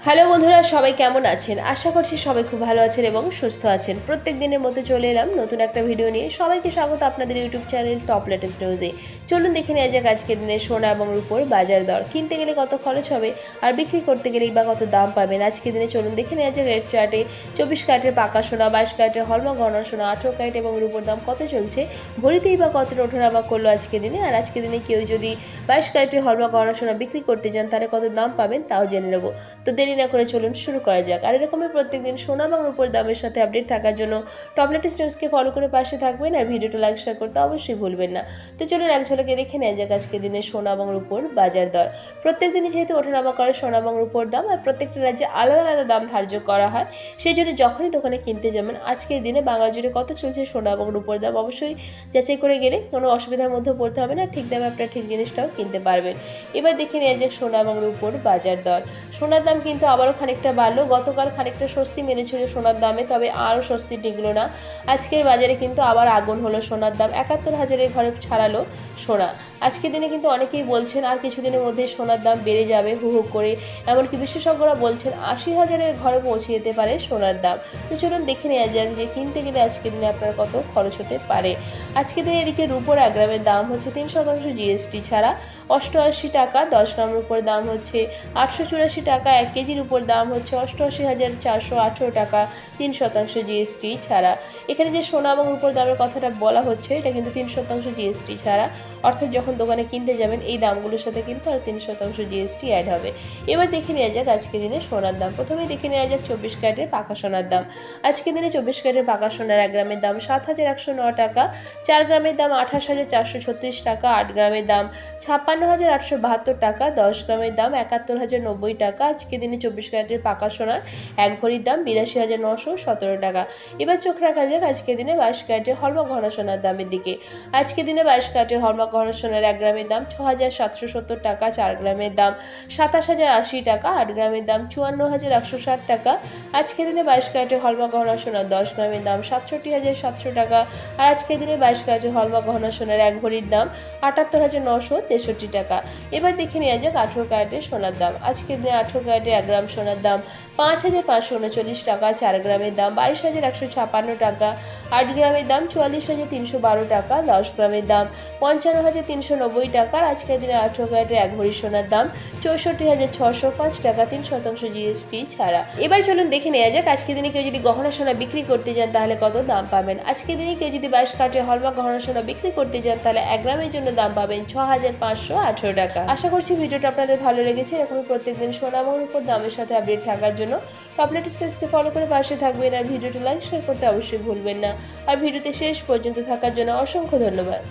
Hello বন্ধুরা, সবাই কেমন আছেন? আশা করছি সবাই খুব ভালো আছেন এবং সুস্থ আছেন। প্রত্যেক দিনের মতো চলে এলাম নতুন একটা ভিডিও নিয়ে। সবাইকে স্বাগত আপনাদের ইউটিউব চ্যানেল টপ লেটেস্ট নিউজে। চলুন দেখে নেওয়া যাক আজকের দিনে সোনা এবং রূপোর বাজার দর। কিনতে গেলে কত খরচ হবে আর বিক্রি করতে গেলেই বা কত দাম পাবেন আজকের দিনে চলুন দেখে নেওয়া যাক রেট চার্টে 24 ক্যারেটের পাকা সোনা, 22 ক্যারেটের হলমার্ক গহনা সোনা, 18 ক্যারেট এবং রূপোর দাম কত চলছে, ভরিতেই বা কত ওঠানামা করলো আজকের দিনে। আর আজকের দিনে কেউ যদি 22 ক্যারেটের হলমার্ক গহনা সোনা বিক্রি করতে যান তাহলে কত দাম পাবেন তাও জেনে নেব। তো দেরি না করে চলুন শুরু করা যাক। আর এরকমের প্রত্যেকদিন সোনা এবং রূপোর দামের সাথে আপডেট থাকার জন্য টপ লেটেস্ট নিউজকে ফলো করে পাশে থাকবেন আর ভিডিওটা লাইক শেয়ার করতে অবশ্যই ভুলবেন না। তো চলুন এক ঝলকে দেখে নেওয়া যাক আজকের দিনে সোনা এবং রূপোর বাজার দর। প্রত্যেক দিনই যেহেতু ওঠানামা করে সোনা এবং রূপোর দাম, আর প্রত্যেকটা রাজ্যে আলাদা আলাদা দাম ধার্য করা হয়, সেই জন্য যখনই দোকানে কিনতে যাবেন আজকের দিনে বাংলা জুড়ে কত চলছে সোনা এবং রূপোর দাম অবশ্যই যাচাই করে গেলে কোনো অসুবিধার মধ্যে পড়তে হবে না, ঠিক দামে আপনারা ঠিক জিনিসটাও কিনতে পারবেন। এবার দেখে নেওয়া যাক সোনা এবং রূপোর বাজার দর। সোনার দাম কিন্তু আবারও খানিকটা বাড়লো। গতকাল খানিকটা স্বস্তি মেলেছিল সোনার দামে, তবে আরও স্বস্তি টিকলো না। আজকের বাজারে কিন্তু আবার আগুন হলো সোনার দাম। ৭১,০০০-এর ঘরে ছাড়ালো সোনা। আজকের দিনে কিন্তু অনেকেই বলছেন আর কিছুদিনের মধ্যে সোনার দাম বেড়ে যাবে হু হু করে, এমনকি বিশেষজ্ঞরা বলছেন ৮০,০০০-এর ঘরে পৌঁছে যেতে পারে সোনার দাম। তো চলুন দেখে নেওয়া যাক যে কিনতে গেলে আজকের দিনে আপনার কত খরচ হতে পারে। আজকের দিনে এদিকে রূপোর ১ গ্রামের দাম হচ্ছে ৩% জিএসটি ছাড়া ৮৮ টাকা, ১০ গ্রাম রূপোর দাম হচ্ছে ৮৮৪ টাকা, ১ কেজির উপর দাম হচ্ছে ৮৮,৪১৮ টাকা ৩% জিএসটি ছাড়া। এখানে যে সোনা এবং রূপোর দামের কথাটা বলা হচ্ছে এটা কিন্তু ৩% জিএসটি ছাড়া, অর্থাৎ যখন দোকানে কিনতে যাবেন এই দামগুলোর সাথে কিন্তু আর ৩% জিএসটি অ্যাড হবে। এবার দেখে নেওয়া যাক আজকের দিনে সোনার দাম। প্রথমেই দেখে নেওয়া যাক ২৪ ক্যারেটের পাকা সোনার দাম। আজকের দিনে ২৪ ক্যারেটের পাকা সোনার ১ গ্রামের দাম ৭,১০৯ টাকা, ৪ গ্রামের দাম ২৮,৪৩৬ টাকা, ৮ গ্রামের দাম ৫৬,৮৭২ টাকা, ১০ গ্রামের দাম ৭১,০৯০ টাকা। আজকের দিনে ২৪ ক্যারেটের পাকা সোনার ১ ভরির দাম ৮২,৯১৭ টাকা। এবার চোখ রাখা যাক আজকের দিনে ২২ ক্যারেটের হলমার্ক গহনা সোনার দামের দিকে। আজকের দিনে ২২ ক্যারেটের হলমার্ক গহনা সোনার ১ গ্রামের দাম ৬,৭৭০ টাকা, ৪ গ্রামের দাম ২৭,০৮০ টাকা, ৮ গ্রামের দাম ৫৪,১৬০ টাকা। আজকের দিনে ২২ ক্যারেটের হলমার্ক গহনা সোনার ১০ গ্রামের দাম ৬৭,৭০০ টাকা। আর আজকের দিনে ২২ ক্যারেটের হলমার্ক গহনা সোনার ১ ভরির দাম ৭৮,৯৬৩ টাকা। এবার দেখে নেওয়া যাক ১৮ ক্যারেটের সোনার দাম। আজকের দিনে ১৮ ক্যারেটের ১ গ্রাম সোনার দাম ৫,৫৩৯ টাকা, ৪ গ্রামের দাম ২২,১৫৬ টাকা, ৮ গ্রামের দাম ৪৪,৩১২ টাকা, ১০ গ্রামের দাম ৫৫,৩৯০ টাকা। আজকের দিনে ১৮ ক্যারেটের ১ ভরি সোনার দাম ৬৪,৬০৫ টাকা ৩% জিএসটি ছাড়া। এবার চলুন দেখে নেওয়া যাক আজকের দিনে কেউ যদি গহনা সোনা বিক্রি করতে যান তাহলে কত দাম পাবেন। আজকের দিনে কেউ যদি ২২ ক্যারেটের হলমার্ক গহনা সোনা বিক্রি করতে যান তাহলে ১ গ্রামের জন্য দাম পাবেন ৬,৫১৮ টাকা। আশা করছি ভিডিওটা আপনাদের ভালো লেগেছে। এরকম প্রত্যেকদিন সোনা এবং রূপোর দামের সাথে আপডেট থাকার জন্য টপ লেটেস্ট নিউজকে ফলো করে পাশে থাকবেন আর ভিডিওটি লাইক শেয়ার করতে অবশ্যই ভুলবেন না। আর ভিডিওতে শেষ পর্যন্ত থাকার জন্য অসংখ্য ধন্যবাদ।